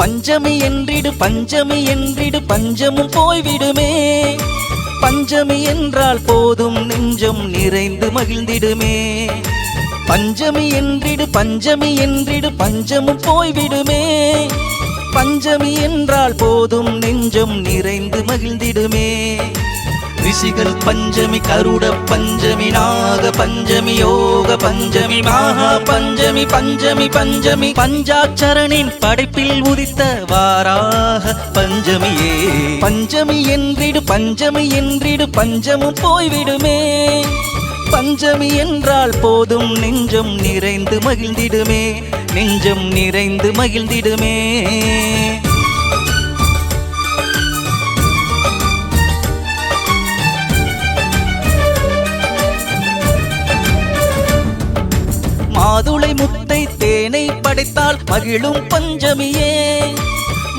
பஞ்சமி என்றிடு பஞ்சமி என்றிடு பஞ்சமும் போய்விடுமே. பஞ்சமி என்றால் போதும் நெஞ்சம் நிறைந்து மகிழ்ந்திடுமே. பஞ்சமி என்றிடு பஞ்சமி என்றிடு பஞ்சமும் போய்விடுமே. பஞ்சமி என்றால் போதும் நெஞ்சம் நிறைந்து மகிழ்ந்திடுமே. ரிஷிகள் பஞ்சமி கருட பஞ்சமி நாக பஞ்சமி யோக பஞ்சமி மகா பஞ்சமி பஞ்சமி பஞ்சமி பஞ்சாட்சரனின் படைப்பில் உதித்த வாராக பஞ்சமியே. பஞ்சமி என்றிடு பஞ்சமி என்றிடு பஞ்சமும் போய்விடுமே. பஞ்சமி என்றால் போதும் நெஞ்சம் நிறைந்து மகிழ்ந்திடுமே. நெஞ்சம் நிறைந்து மகிழ்ந்திடுமே. மாதுளை முத்தை தேனை படைத்தால் மகிழும் பஞ்சமியே.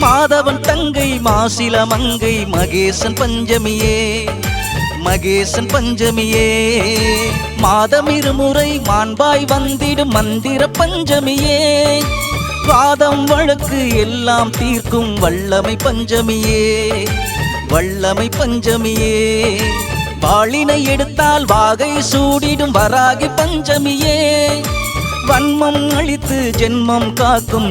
மாதவன் தங்கை மாசில மங்கை மகேசன் பஞ்சமியே. மகேசன் பஞ்சமியே. மாதம் இருமுறை மாண்பாய் வந்திடும் மந்திர பஞ்சமியே. வாதம் வழக்கு எல்லாம் தீர்க்கும் வல்லமை பஞ்சமியே. வல்லமை பஞ்சமியே. வாளினை எடுத்தால் வாகை சூடிடும் வராகி பஞ்சமியே. வன்மம் அழித்து ஜென்மம் காக்கும்